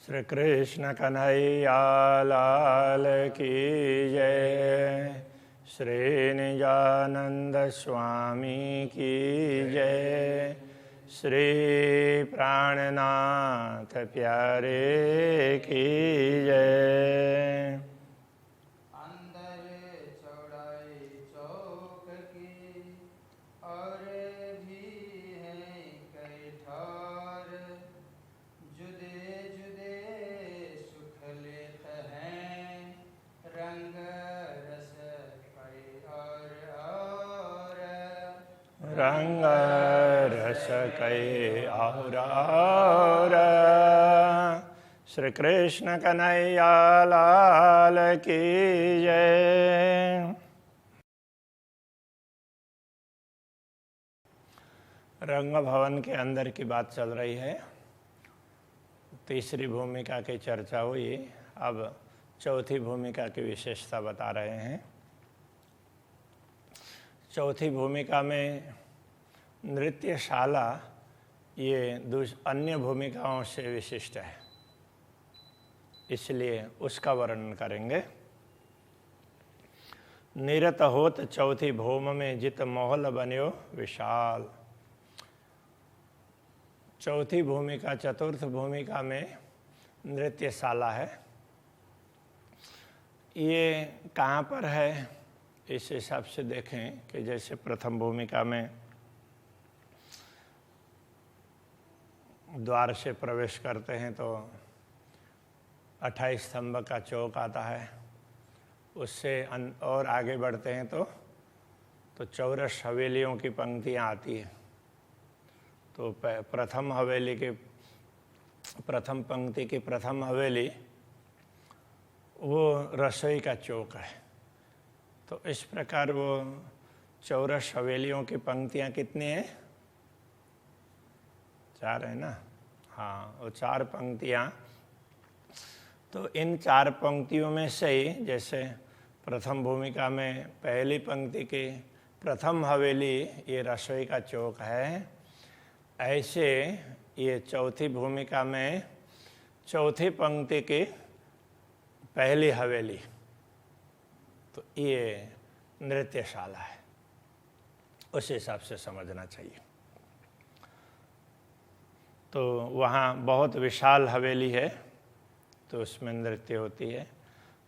श्री कृष्ण कन्हैया लाल की जय। श्री निजानंद स्वामी की जय। श्री प्राणनाथ प्यारे की जय। अंदर चौड़ाई चौक की और भी हैं कई ठार, जुदे जुदे सुख लेत हैं रंग रस कई और रंग रस कई और। श्री कृष्ण कन्हैया लाल की जय। रंग भवन के अंदर की बात चल रही है। तीसरी भूमिका की चर्चा हुई, अब चौथी भूमिका की विशेषता बता रहे हैं। चौथी भूमिका में नृत्यशाला ये अन्य भूमिकाओं से विशिष्ट है, इसलिए उसका वर्णन करेंगे। निरत होत चौथी भूम में जित मोहल बन्यो विशाल। चौथी भूमिका चतुर्थ भूमिका में नृत्यशाला है। ये कहाँ पर है, इस हिसाब से देखें कि जैसे प्रथम भूमिका में द्वार से प्रवेश करते हैं तो 28 स्तंभ का चौक आता है। उससे और आगे बढ़ते हैं तो चौरस हवेलियों की पंक्तियाँ आती हैं। तो प्रथम हवेली के प्रथम पंक्ति की प्रथम हवेली वो रसोई का चौक है। तो इस प्रकार वो चौरस हवेलियों की पंक्तियाँ कितनी हैं? 4 है ना। हाँ, वो 4 पंक्तियाँ। तो इन 4 पंक्तियों में से ही, जैसे प्रथम भूमिका में पहली पंक्ति की प्रथम हवेली ये रसोई का चौक है, ऐसे ये चौथी भूमिका में चौथी पंक्ति की पहली हवेली, तो ये नृत्यशाला है। उस हिसाब से समझना चाहिए। तो वहाँ बहुत विशाल हवेली है, तो उसमें नृत्य होती है।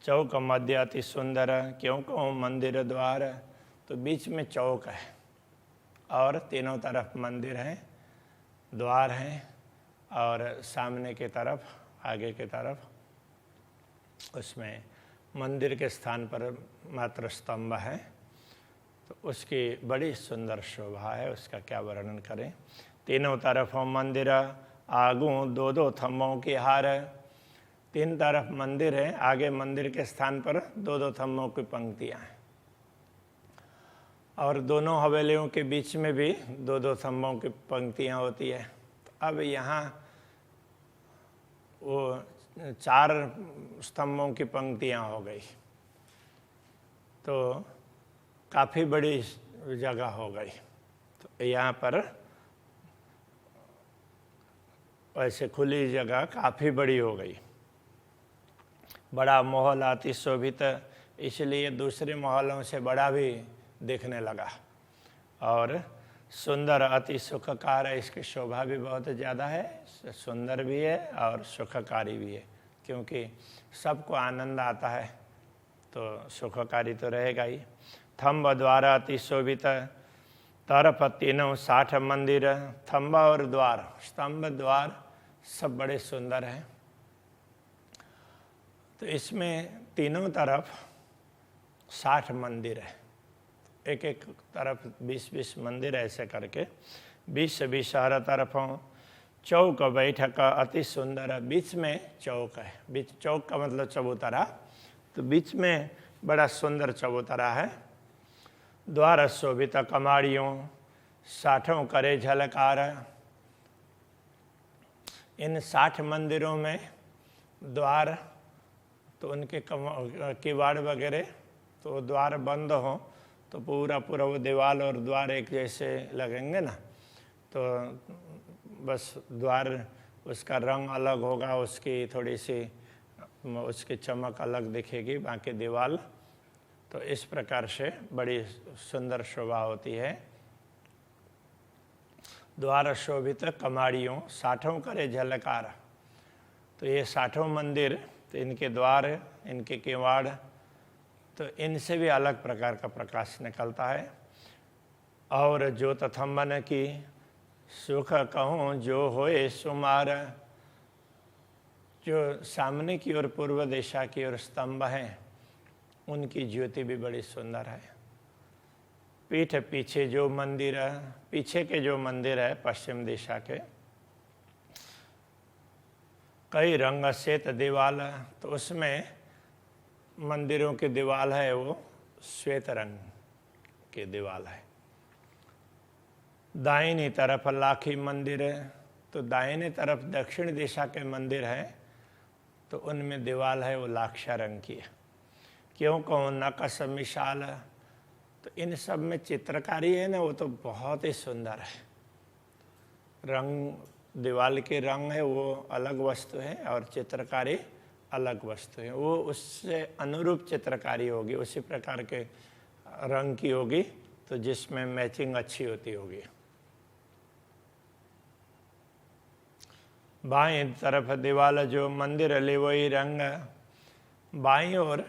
चौक मध्य अति सुंदर क्योंकि मंदिर द्वार, तो बीच में चौक है और तीनों तरफ मंदिर हैं, द्वार हैं, और सामने की तरफ, आगे की तरफ उसमें मंदिर के स्थान पर मात्र स्तंभ है। तो उसकी बड़ी सुंदर शोभा है, उसका क्या वर्णन करें। तीनों तरफों मंदिर आगू 2-2 थंबों की हार। 3 तरफ मंदिर है, आगे मंदिर के स्थान पर 2-2 थंबों की पंक्तियाँ हैं, और दोनों हवेलियों के बीच में भी 2-2 थंबों की पंक्तियाँ होती है। अब यहाँ वो 4 स्तंभों की पंक्तियाँ हो गई, तो काफ़ी बड़ी जगह हो गई। तो यहाँ पर ऐसे खुली जगह काफ़ी बड़ी हो गई। बड़ा महल अति शोभित, इसलिए दूसरे महलों से बड़ा भी दिखने लगा, और सुंदर अति सुखकार है। इसकी शोभा भी बहुत ज़्यादा है, सुंदर भी है और सुखकारी भी है, क्योंकि सबको आनंद आता है तो सुखकारी तो रहेगा ही। थंब द्वारा अति शोभित तरफ तीनों 60 मंदिर। थंब और द्वार, स्तंभ द्वार सब बड़े सुंदर हैं। तो इसमें तीनों तरफ 60 मंदिर है, एक एक तरफ 20-20 मंदिर ऐसे करके 20-20 हर तरफों। चौक बैठक अति सुंदर, बीच में चौक है। बीच चौक का मतलब चबूतरा, तो बीच में बड़ा सुंदर चबूतरा है। द्वार शोभित कमाड़ियों 60 करे झलकार। इन 60 मंदिरों में द्वार, तो उनके किवाड़ वगैरह, तो द्वार बंद हो तो पूरा वो दीवार और द्वार एक जैसे लगेंगे ना, तो बस द्वार उसका रंग अलग होगा, उसकी थोड़ी सी उसकी चमक अलग दिखेगी बाकी दीवार। तो इस प्रकार से बड़ी सुंदर शोभा होती है। द्वार शोभित कमाड़ियों 60 करे झलकार। तो ये 60 मंदिर, तो इनके द्वार, इनके किवाड़, तो इनसे भी अलग प्रकार का प्रकाश निकलता है। और जो तथम्बन की सुख कहूँ जो होए सुमार। जो सामने की ओर पूर्व दिशा की ओर स्तंभ हैं, उनकी ज्योति भी बड़ी सुंदर है। पीठ पीछे जो मंदिर है, पीछे के जो मंदिर है पश्चिम दिशा के, कई रंग श्वेत दीवाल, तो उसमें मंदिरों की दीवाल है वो श्वेत रंग की दीवाल है। दाहिनी तरफ लाखी मंदिर है, तो दाहिने तरफ दक्षिण दिशा के मंदिर हैं, तो उनमें दीवाल है वो लाक्षा रंग की है। क्यों कहूँ नकश मिशाल। तो इन सब में चित्रकारी है ना, वो तो बहुत ही सुंदर है। रंग, दीवाल के रंग है वो अलग वस्तु है और चित्रकारी अलग वस्तु है। वो उससे अनुरूप चित्रकारी होगी, उसी प्रकार के रंग की होगी, तो जिसमें मैचिंग अच्छी होती होगी। बाईं तरफ दीवाल जो मंदिर ले वही रंग। बाईं ओर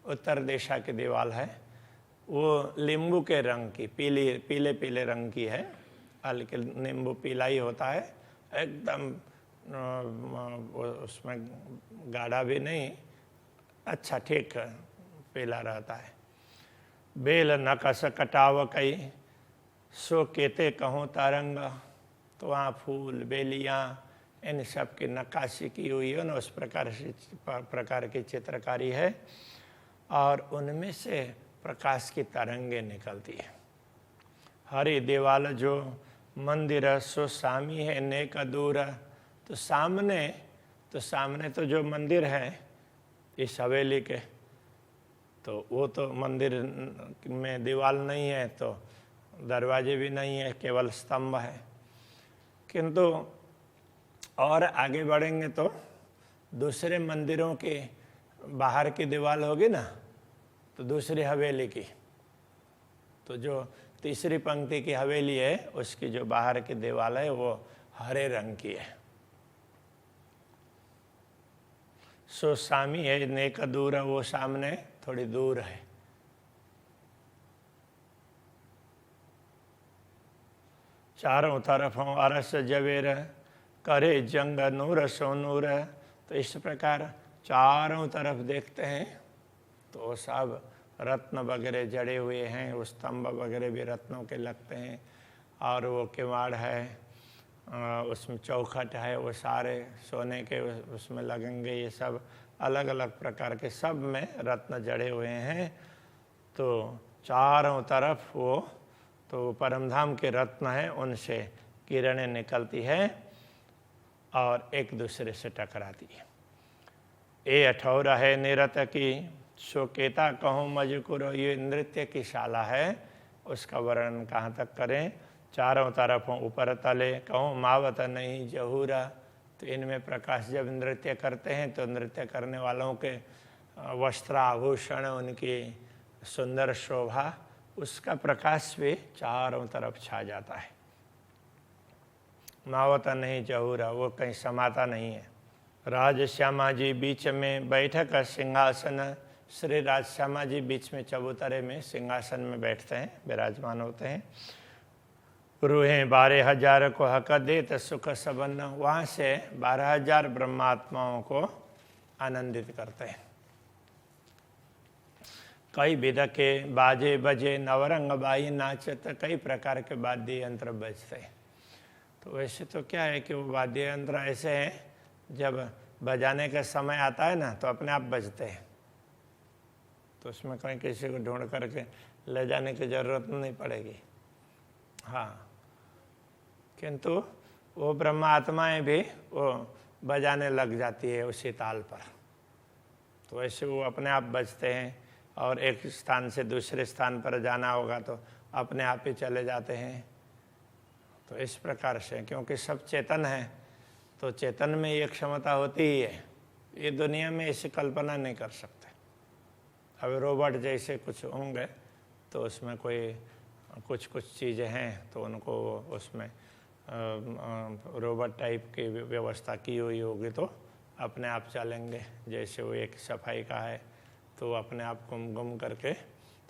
उत्तर दिशा की दीवाल है, वो नींबू के रंग की, पीले पीले रंग की है। हल्के नींबू पीला ही होता है, एकदम उसमें गाढ़ा भी नहीं, अच्छा ठीक पीला रहता है। बेल नकश कटाव कई सो केते कहूँ तरंग। तो वहाँ फूल बेलियाँ इन सब की नक्काशी की हुई है ना, उस प्रकार की चित्रकारी है और उनमें से प्रकाश की तरंगे निकलती है। हरी दीवाल जो मंदिर सो सामी है नेक दूर। तो सामने तो जो मंदिर है इस हवेली के, तो वो तो मंदिर में दीवाल नहीं है, तो दरवाजे भी नहीं है, केवल स्तंभ है। किंतु और आगे बढ़ेंगे तो दूसरे मंदिरों के बाहर की दीवार होगी ना, तो दूसरी हवेली की, तो जो तीसरी पंक्ति की हवेली है उसकी जो बाहर की दीवार है वो हरे रंग की है। सो सामी है नेक दूर, वो सामने थोड़ी दूर है। चारों तरफों अरस जवेर करे जंग नूर सो नूर। तो इस प्रकार चारों तरफ देखते हैं तो सब रत्न वगैरह जड़े हुए हैं, वो स्तंभ वगैरह भी रत्नों के लगते हैं, और वो किवाड़ है, उसमें चौखट है, वो सारे सोने के उसमें लगेंगे। ये सब अलग अलग प्रकार के, सब में रत्न जड़े हुए हैं। तो चारों तरफ वो तो परमधाम के रत्न हैं, उनसे किरणें निकलती है और एक दूसरे से टकराती है। ए अठौरा है निरत की सो केता कहूँ मजकुर। ये नृत्य की शाला है, उसका वर्णन कहाँ तक करें। चारों तरफों ऊपर तले कहूँ मावत नहीं जहूरा। तो इनमें प्रकाश जब नृत्य करते हैं तो नृत्य करने वालों के वस्त्र आभूषण, उनकी सुंदर शोभा, उसका प्रकाश भी चारों तरफ छा जाता है। मावत नहीं जहूरा, वो कहीं समाता नहीं है। राज श्यामा जी बीच में बैठक सिंहासन। श्री राज श्यामा जी बीच में चबूतरे में सिंहासन में बैठते हैं, विराजमान होते हैं। रूहें 12,000 को हक देत सुख सबन। वहाँ से 12,000 ब्रह्मात्माओं को आनंदित करते हैं। कई विध के बाजे बजे नवरंग बाई नाचत। कई प्रकार के वाद्य यंत्र बजते हैं। तो वैसे तो क्या है कि वो वाद्य यंत्र ऐसे हैं, जब बजाने का समय आता है ना तो अपने आप बजते हैं, तो उसमें कहीं किसी को ढूंढ करके ले जाने की ज़रूरत नहीं पड़ेगी। हाँ, किंतु वो ब्रह्मा आत्माएँ भी वो बजाने लग जाती है उसी ताल पर, तो वैसे वो अपने आप बजते हैं। और एक स्थान से दूसरे स्थान पर जाना होगा तो अपने आप ही चले जाते हैं। तो इस प्रकार से, क्योंकि सब चेतन हैं, तो चेतन में ये क्षमता होती ही है, ये दुनिया में इसे कल्पना नहीं कर सकते। अब रोबोट जैसे कुछ होंगे तो उसमें कोई कुछ चीज़ें हैं तो उनको उसमें रोबोट टाइप की व्यवस्था की हुई होगी तो अपने आप चलेंगे। जैसे वो एक सफाई का है तो अपने आप गुम करके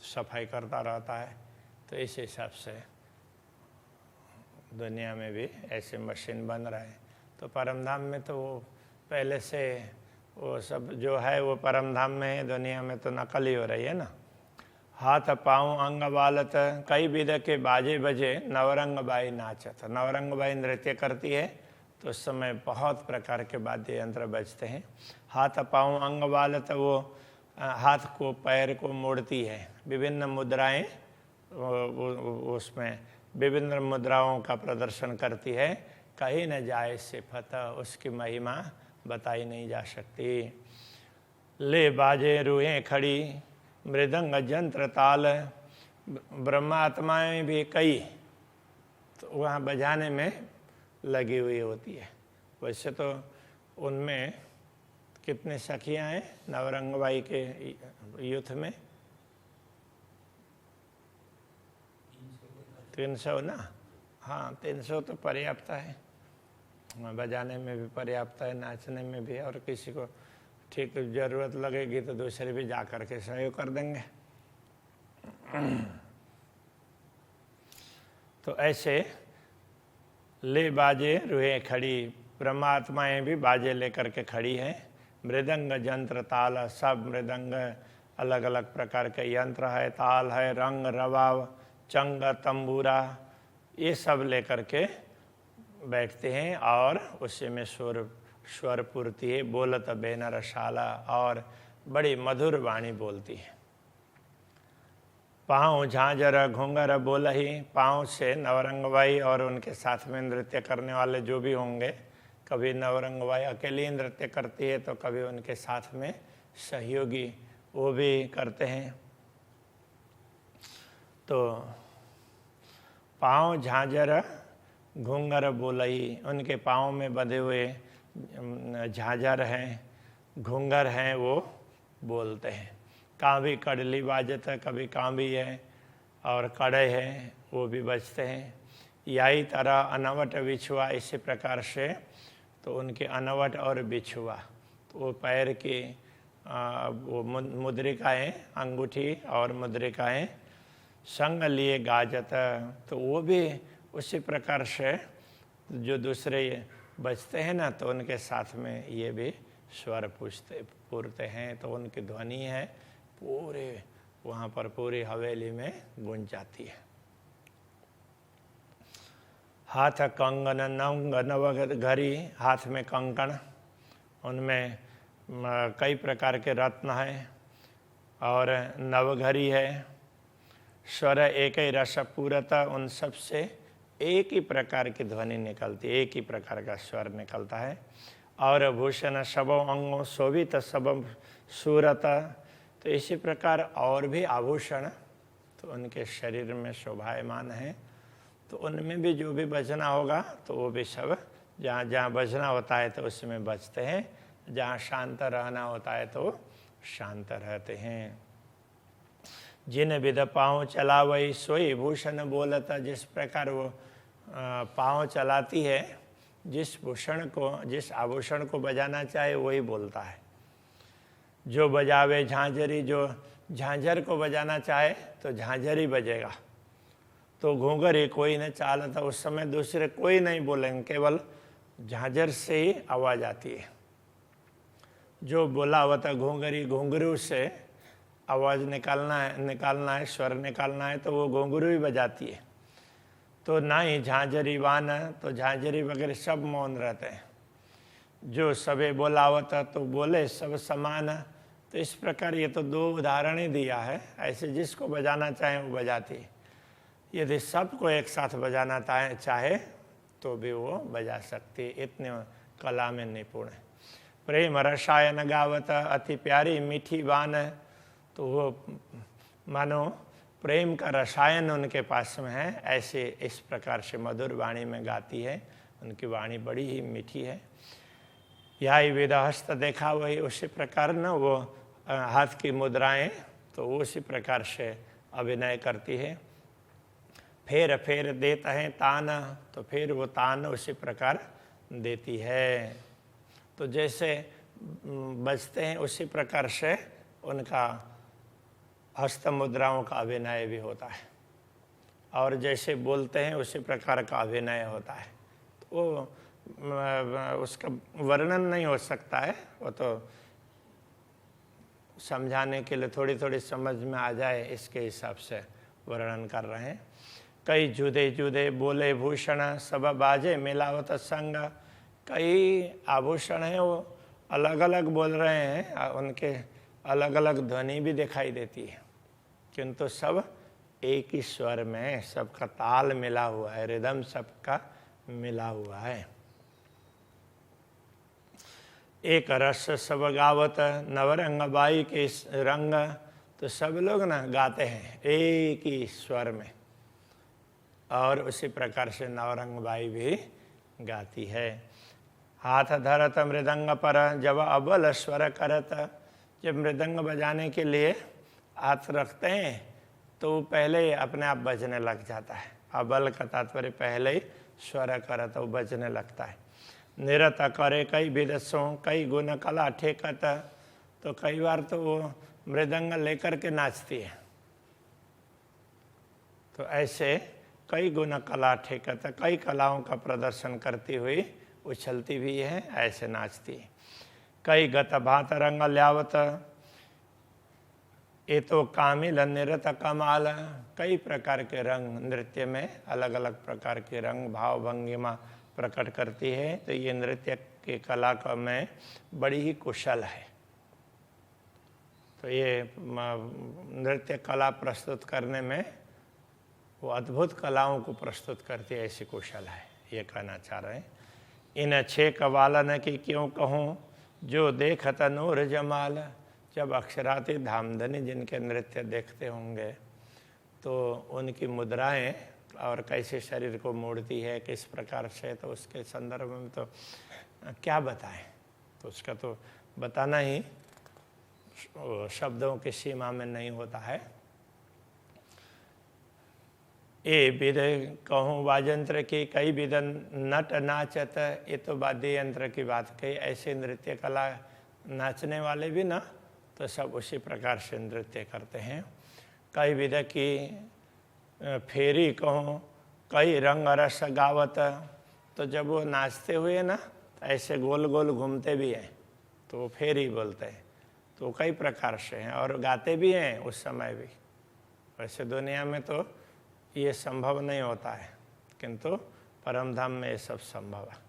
सफाई करता रहता है, तो इस हिसाब से दुनिया में भी ऐसे मशीन बन रहा है। तो परमधाम में तो वो पहले से वो सब जो है वो परमधाम में है, दुनिया में तो नकल ही हो रही है ना। हाथ पाँव अंग बालत कई विध के बाजे बजे नवरंग बाई नाचत। नवरंग बाई नृत्य करती है तो उस समय बहुत प्रकार के वाद्य यंत्र बजते हैं। हाथ पाँव अंग बालत वो हाथ को पैर को मोड़ती है, विभिन्न मुद्राएं उसमें विभिन्न मुद्राओं का प्रदर्शन करती है। कहीं न जाए सिफत, उसकी महिमा बताई नहीं जा सकती। ले बाजे रूहें खड़ी मृदंग जंत्र ताल, ब्रह्मात्माएं भी कई तो वहाँ बजाने में लगी हुई होती है। वैसे तो उनमें कितने सखियाँ हैं नवरंगबाई के युद्ध में? 300 ना। हाँ 300 तो पर्याप्त है, बजाने में भी पर्याप्त है, नाचने में भी, और किसी को ठीक जरूरत लगेगी तो दूसरे भी जा कर के सहयोग कर देंगे। तो ऐसे ले बाजे रुहे खड़ी, ब्रह्मात्माएं भी बाजे लेकर के खड़ी हैं। मृदंग जंत्र ताल, सब मृदंग अलग अलग प्रकार के यंत्र है, ताल है, रंग रवाव चंग तंबूरा, ये सब लेकर के बैठते हैं और उसी में स्वर पूर्ति है। बोलत बेनर शाला, और बड़ी मधुर वाणी बोलती है। पाँव झांझर घूंगर बोलही, पाँव से नवरंगबाई और उनके साथ में नृत्य करने वाले जो भी होंगे, कभी नवरंगबाई अकेली नृत्य करती है तो कभी उनके साथ में सहयोगी वो भी करते हैं। तो पाँव झांझर घूंगर बोलही, उनके पाँव में बंधे हुए झांझर हैं, घूंगर हैं, वो बोलते हैं। कांभी कड़ली बाजत है, कभी कांभी है और कड़े हैं, वो भी बजते हैं। याई तरह अनवट बिछुआ, इसी प्रकार से तो उनके अनवट और बिछुआ, तो वो पैर की वो मुद्रिकाएँ, अंगूठी और मुद्रिकाएँ संग लिए गाजत, तो वो भी उसी प्रकार से जो दूसरे बजते हैं ना, तो उनके साथ में ये भी स्वर पूरते हैं, तो उनकी ध्वनि है पूरे वहाँ पर पूरी हवेली में गूंज जाती है। हाथ कंगन नंग नव घड़ी, हाथ में कंकण, उनमें कई प्रकार के रत्न हैं और नवघरी है। स्वर एक ही रस पूरता, उन सब से एक ही प्रकार की ध्वनि निकलती है, एक ही प्रकार का स्वर निकलता है। और भूषण सबों अंगों शोभित सबम सूरता, तो इसी प्रकार और भी आभूषण तो उनके शरीर में शोभायमान है। तो उनमें भी जो भी बजना होगा तो वो भी सब जहाँ जहाँ बजना होता है तो उसमें बजते हैं, जहाँ शांत रहना होता है तो शांत रहते हैं। जिन विध पाँव चला वही सोई भूषण बोलता, जिस प्रकार वो पाँव चलाती है, जिस भूषण को जिस आभूषण को बजाना चाहे वही बोलता है। जो बजावे झांझरी, जो झांझर को बजाना चाहे तो झांझर ही बजेगा। तो घूंघरी कोई न चालता, उस समय दूसरे कोई नहीं बोलेंगे, केवल झांझर से ही आवाज़ आती है। जो बोलावता घूंघरी, घुंघरू से आवाज़ निकालना है, स्वर निकालना है तो वो घुंघरू ही बजाती है। तो ना ही झांझरी वान, तो झांझरी वगैरह सब मौन रहते हैं। जो सबे बोलावता, तो बोले सब समान। तो इस प्रकार ये तो दो उदाहरण ही दिया है, ऐसे जिसको बजाना चाहे वो बजाती है। यदि सबको एक साथ बजाना चाहे तो भी वो बजा सकती है, इतने कला में निपुण है। प्रेम रसायन गावत, अति प्यारी मीठी बान, तो वो मानो प्रेम का रसायन उनके पास में है, ऐसे इस प्रकार से मधुर वाणी में गाती है। उनकी वाणी बड़ी ही मीठी है। यही वेदहस्त देखा वही उसी प्रकार न वो हाथ की मुद्राएं तो उसी प्रकार से अभिनय करती है। फेर फेर देता है तान, तो फिर वो तान उसी प्रकार देती है। तो जैसे बजते हैं उसी प्रकार से उनका हस्त मुद्राओं का अभिनय भी होता है, और जैसे बोलते हैं उसी प्रकार का अभिनय होता है। तो वो उसका वर्णन नहीं हो सकता है, वो तो समझाने के लिए थोड़ी थोड़ी समझ में आ जाए इसके हिसाब से वर्णन कर रहे हैं। कई जुदे जुदे बोले भूषण सब बाजे मिलावत संग। कई आभूषण हैं वो अलग अलग बोल रहे हैं, उनके अलग अलग ध्वनि भी दिखाई देती है, किंतु सब एक ही स्वर में, सबका ताल मिला हुआ है, रिदम सबका मिला हुआ है। एक रस सब गावत नवरंग बाई के रंग। तो सब लोग ना गाते हैं एक ही स्वर में, और उसी प्रकार से नवरंग बाई भी गाती है। हाथ धरत मृदंग पर जब अबल स्वर करत। जब मृदंग बजाने के लिए हाथ रखते हैं तो पहले ही अपने आप बजने लग जाता है। अबल का तात्पर्य पहले ही स्वर करत, वो बजने लगता है। निरत करे कई विदसों कई गुण कला ठेकत। तो कई बार तो वो मृदंग लेकर के नाचती है, तो ऐसे कई गुण कला ठेकत, कई कलाओं का प्रदर्शन करती हुई उछलती भी है, ऐसे नाचती है। कई गत भात रंग ल्यावत। ये तो कामिल निरत कमाल। कई प्रकार के रंग नृत्य में अलग अलग प्रकार के रंग भाव भंगिमा प्रकट करती है। तो ये नृत्य की कला का में बड़ी ही कुशल है। तो ये नृत्य कला प्रस्तुत करने में वो अद्भुत कलाओं को प्रस्तुत करती है, ऐसी कुशल है, ये कहना चाह रहे हैं। इन छे कवालन की क्यों कहूँ जो देखत नूर जमाल। जब अक्षराती धामधनी जिनके नृत्य देखते होंगे तो उनकी मुद्राएं और कैसे शरीर को मोड़ती है, किस प्रकार से, तो उसके संदर्भ में तो क्या बताएं। तो उसका तो बताना ही शब्दों की सीमा में नहीं होता है। ये विध कहूँ वाजंत्र की कई विध नट नाचत। ये तो वाद्य यंत्र की बात कही। ऐसे नृत्य कला नाचने वाले भी ना तो सब उसी प्रकार से नृत्य करते हैं। कई विध की फेरी कहूँ कई रंग रस गावत। तो जब वो नाचते हुए ना ऐसे गोल गोल घूमते भी हैं तो वो फेरी बोलते हैं। तो कई प्रकार से हैं और गाते भी हैं उस समय भी। वैसे दुनिया में तो ये संभव नहीं होता है, किंतु परम धाम में ये सब संभव है।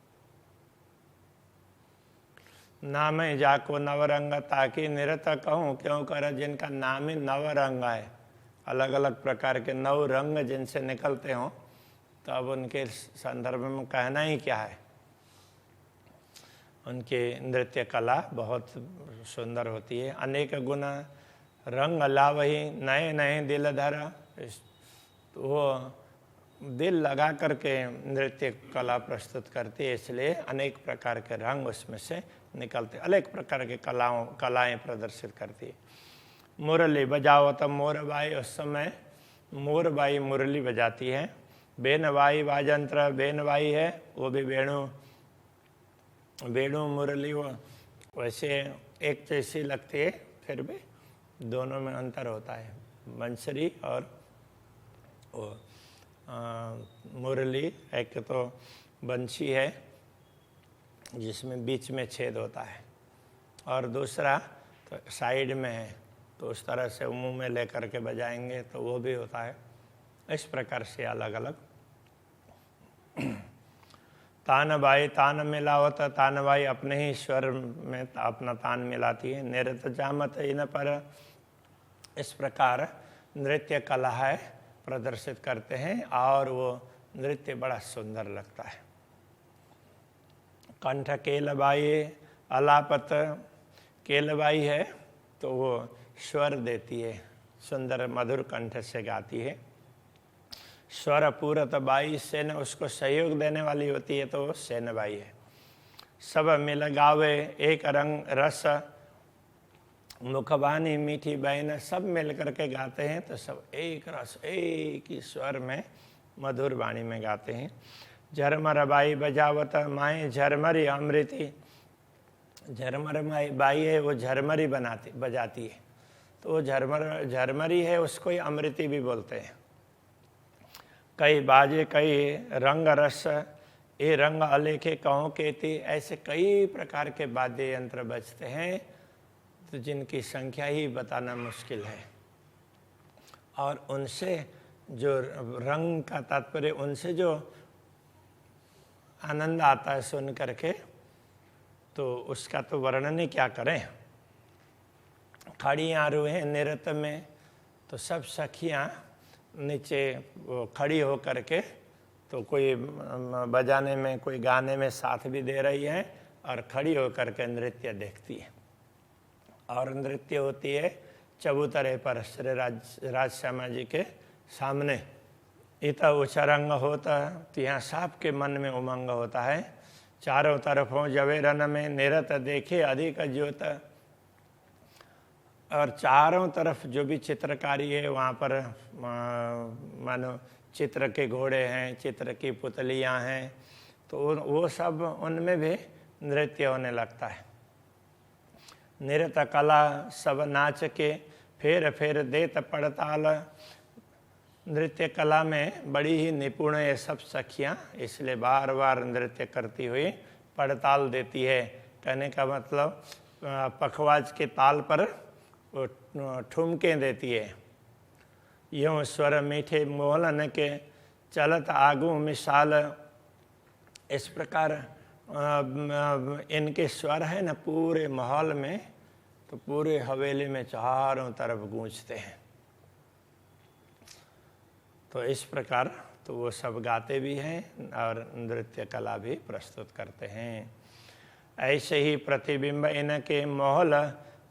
नाम जाको नवरंग ताकि निरत कहूँ क्यों कर। जिनका नाम ही नवरंग है, अलग अलग प्रकार के नव रंग जिनसे निकलते हों, तो अब उनके संदर्भ में कहना ही क्या है। उनकी नृत्य कला बहुत सुंदर होती है। अनेक गुण रंग लावही नए नए दिल धर। तो वो दिल लगा करके नृत्य कला प्रस्तुत करती है, इसलिए अनेक प्रकार के रंग उसमें से निकलते, अनेक प्रकार के कलाएं प्रदर्शित करती है। मुरली बजाओ तो मोरबाई, उस समय मोरबाई मुरली बजाती है। बेनबाई वाजंत्र, बेनबाई है वो भी वेणु मुरली वो वैसे एक जैसी लगती है, फिर भी दोनों में अंतर होता है। बंसरी और मुरली, एक तो बंसी है जिसमें बीच में छेद होता है और दूसरा तो साइड में है, तो उस तरह से मुंह में लेकर के बजाएंगे तो वो भी होता है। इस प्रकार से अलग अलग। तानबाई तान मिलावत। तानबाई अपने ही स्वर में अपना तान मिलाती है। निरत जामत इन पर। इस प्रकार नृत्य कला है प्रदर्शित करते हैं और वो नृत्य बड़ा सुंदर लगता है। कंठ केलबाई अलापत। केलबाई है तो वो स्वर देती है, सुंदर मधुर कंठ से गाती है। स्वर पूरत बाई, सेन उसको सहयोग देने वाली होती है तो सेन बाई है। सब मिल गावे एक रंग रस, मुखबानी मीठी बहन, सब मिल करके गाते हैं तो सब एक रस एक ही स्वर में मधुर वाणी में गाते हैं। झरमर बाई बजावत माए झरमरी अमृति, झरमर बाई है वो झरमरी बजाती है, तो वो झरमरी है, उसको ही अमृति भी बोलते हैं। कई बाजे कई रंग रस, ये रंग अलेखे कहों केती, ऐसे कई प्रकार के वाद्य यंत्र बजते हैं तो जिनकी संख्या ही बताना मुश्किल है। और उनसे जो रंग का तात्पर्य, उनसे जो आनंद आता है सुन करके, तो उसका तो वर्णन ही क्या करें। खड़ी आरू हैं नृत्य में, तो सब सखियां नीचे वो खड़ी हो करके, तो कोई बजाने में कोई गाने में साथ भी दे रही है और खड़ी हो करके नृत्य देखती है। और नृत्य होती है चबूतरे पर श्री राज श्यामा जी के सामने। इत उचरंग होता, तो यहाँ सबके मन में उमंग होता है। चारों तरफों जवेरन में निरत देखे अधिक ज्योत, और चारों तरफ जो भी चित्रकारी है वहाँ पर मानो चित्र के घोड़े हैं, चित्र की पुतलियाँ हैं, तो वो सब उनमें भी नृत्य होने लगता है। नृत कला सब नाच के फेर फेर देत पड़ताल, नृत्य कला में बड़ी ही निपुण ये सब सखियाँ, इसलिए बार बार नृत्य करती हुई पड़ताल देती है। कहने का मतलब पखवाज के ताल पर वो ठुमके देती है। यूँ स्वर मीठे मोहलन के चलत आगू मिसाल, इस प्रकार इनके स्वर है ना पूरे माहौल में, तो पूरे हवेली में चारों तरफ गूंजते हैं। तो इस प्रकार तो वो सब गाते भी हैं और नृत्य कला भी प्रस्तुत करते हैं। ऐसे ही प्रतिबिंब इनके माहौल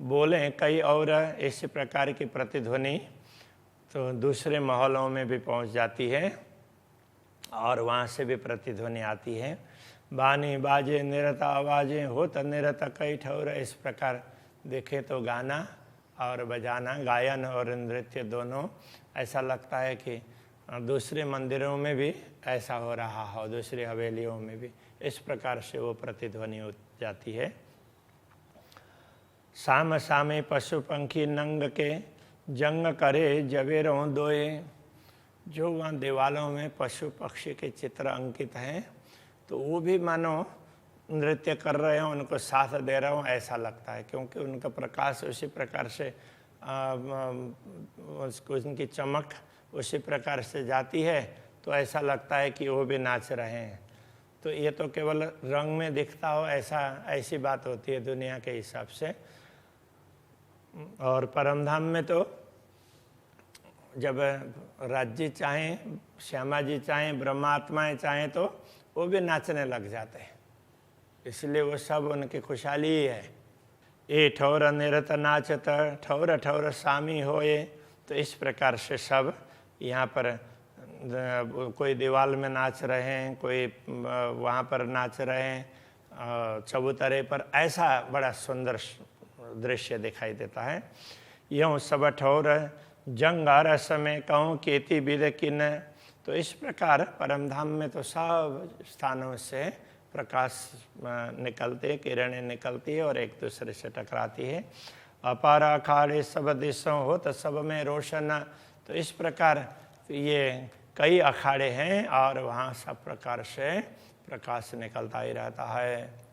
बोले कई और, इस प्रकार की प्रतिध्वनि तो दूसरे माहौलों में भी पहुंच जाती है और वहाँ से भी प्रतिध्वनि आती है। बानी बाजे निरत आवाजें होत निरत कई ठौर, इस प्रकार देखे तो गाना और बजाना, गायन और नृत्य दोनों ऐसा लगता है कि दूसरे मंदिरों में भी ऐसा हो रहा हो, दूसरी हवेलियों में भी इस प्रकार से वो प्रतिध्वनि हो जाती है। साम सामे पशु पंखी नंग के जंग करे जवेरों दोए, जो वहाँ दीवालों में पशु पक्षी के चित्र अंकित हैं तो वो भी मानो नृत्य कर रहे हों, उनको साथ दे रहे हों ऐसा लगता है, क्योंकि उनका प्रकाश उसी प्रकार से उनकी चमक उसी प्रकार से जाती है, तो ऐसा लगता है कि वो भी नाच रहे हैं। तो ये तो केवल रंग में दिखता हो ऐसी बात होती है दुनिया के हिसाब से। और परमधाम में तो जब राज्य चाहें, श्यामा जी चाहें, ब्रह्मात्माएं चाहें तो वो भी नाचने लग जाते हैं, इसलिए वो सब उनकी खुशहाली ही है। ए ठौर निरत नाचत ठौर ठौर सामी होए, तो इस प्रकार से सब यहाँ पर कोई दीवाल में नाच रहे हैं, कोई वहाँ पर नाच रहे हैं चबूतरे पर, ऐसा बड़ा सुंदर दृश्य दिखाई देता है। यूँ सब ठौर जंगा रस में कहूँ केती विद किन, तो इस प्रकार परमधाम में तो सब स्थानों से प्रकाश निकलते, किरणें निकलती है और एक दूसरे से टकराती है। अपार अखाड़े सब दिशों हो तो सब में रोशन, तो इस प्रकार ये कई अखाड़े हैं और वहाँ सब प्रकार से प्रकाश निकलता ही रहता है।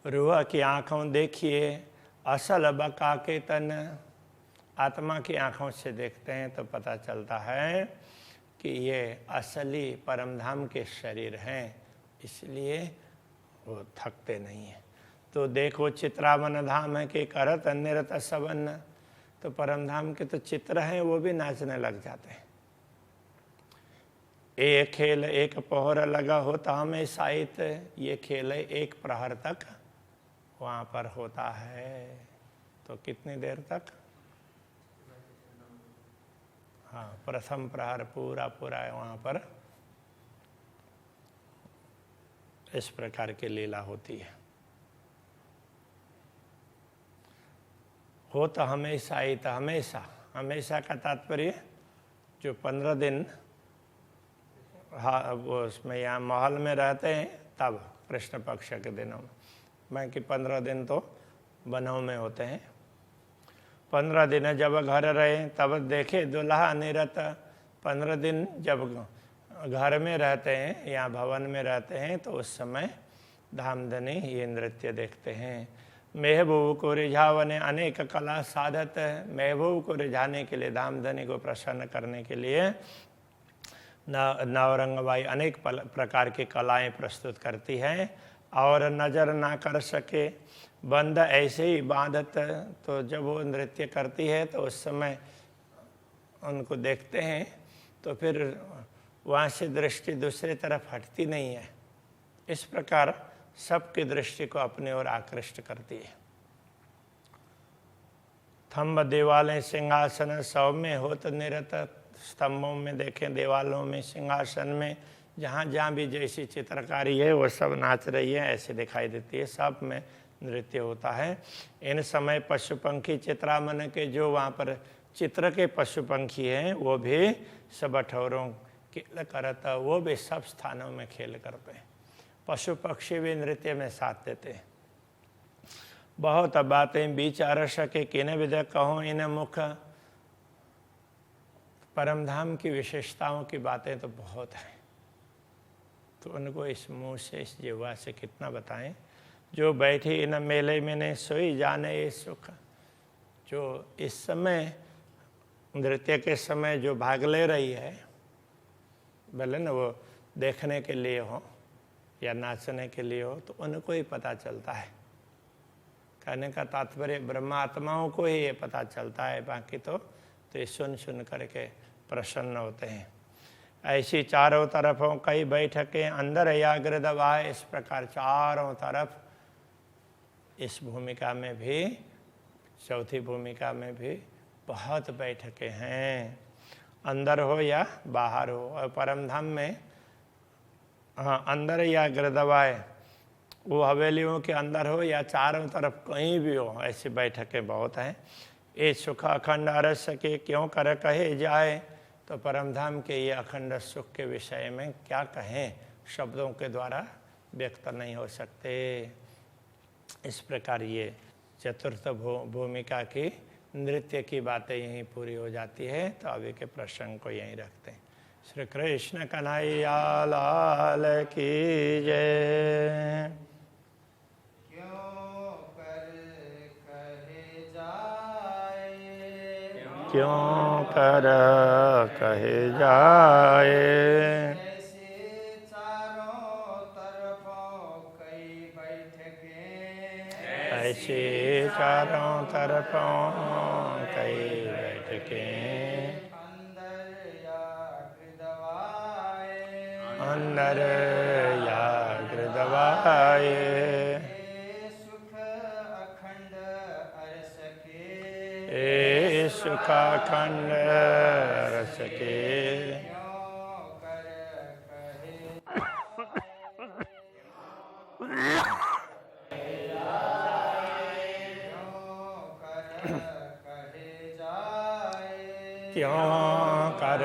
रूह की आँखों देखिए असल बका के तन, आत्मा की आँखों से देखते हैं तो पता चलता है कि ये असली परमधाम के शरीर हैं, इसलिए वो थकते नहीं हैं। तो देखो चित्रावन धाम है कि करत निरत सबन, तो परमधाम के तो चित्र हैं वो भी नाचने लग जाते हैं। एक खेल एक पहर लगा होता हमें साहित्य, ये खेल एक प्रहर तक वहाँ पर होता है। तो कितनी देर तक? हाँ, प्रथम प्रहर पूरा पूरा वहाँ पर इस प्रकार की लीला होती है। हो तो हमेशा ही, तो हमेशा, हमेशा का तात्पर्य जो 15 दिन हाँ वो उसमें यहाँ महल में रहते हैं तब कृष्ण पक्ष के दिनों में, बाकी 15 दिन तो वनों में होते हैं। 15 दिन जब घर रहे तब देखे दुल्हा निरत। 15 दिन जब घर में रहते हैं या भवन में रहते हैं तो उस समय धामधनी ये नृत्य देखते हैं। महबूब को रिझावने अनेक कला साधत। महबूब को रिझाने के लिए, धामधनी को प्रसन्न करने के लिए नवरंगबाई अनेक प्रकार की कलाएं प्रस्तुत करती हैं। और नजर ना कर सके बंद ऐसे ही बांधत। तो जब वो नृत्य करती है तो उस समय उनको देखते हैं तो फिर वहाँ से दृष्टि दूसरी तरफ हटती नहीं है। इस प्रकार सबकी दृष्टि को अपने ओर आकृष्ट करती है। थंब दीवालें सिंहासन सौम्य होत निरत। स्तंभों में देखें, दीवालों में, सिंहासन में, जहाँ जहाँ भी जैसी चित्रकारी है वो सब नाच रही है ऐसे दिखाई देती है। सब में नृत्य होता है। इन समय पशु पंखी चित्रामन के, जो वहाँ पर चित्र के पशु पंखी हैं वो भी सब ठौरों खेल करता, वो भी सब स्थानों में खेल करते हैं। पशु पक्षी भी नृत्य में साथ देते हैं। बहुत बातें विचार सके किन विध कहूँ इन मुख। परमधाम की विशेषताओं की बातें तो बहुत हैं, तो उनको इस मुंह से, इस जिह्वा से कितना बताएं। जो बैठी इन मेले में ने सोई जाने ये सुख। जो इस समय नृत्य के समय जो भाग ले रही है, भले न वो देखने के लिए हो या नाचने के लिए हो, तो उनको ही पता चलता है। कहने का तात्पर्य ब्रह्मात्माओं को ही ये पता चलता है, बाकी तो ये सुन सुन करके प्रसन्न होते हैं। ऐसी चारों तरफों कई बैठकें अंदर याग्र दबाए। इस प्रकार चारों तरफ इस भूमिका में भी, चौथी भूमिका में भी बहुत बैठकें हैं, अंदर हो या बाहर हो। और परमधाम में हाँ अंदर या दबाए, वो हवेलियों के अंदर हो या चारों तरफ कहीं भी हो, ऐसी बैठकें बहुत हैं। ये सुख अखंड अरस के क्यों कर कहे जाए। तो परमधाम के ये अखंड सुख के विषय में क्या कहें, शब्दों के द्वारा व्यक्त नहीं हो सकते। इस प्रकार ये चतुर्थ भूमिका की नृत्य की बातें यहीं पूरी हो जाती है। तो अभी के प्रसंग को यहीं रखते हैं। श्री कृष्ण कन्हैया लाल की जय। क्यों कर कहे जाए। ऐसे चारों तरफों कई बैठकें। ऐसे चारों तरफों कई बैठकें। अंदर या दबाए। सुख अखंड अरस के। ए सुख अखंड रस के। क्यों कर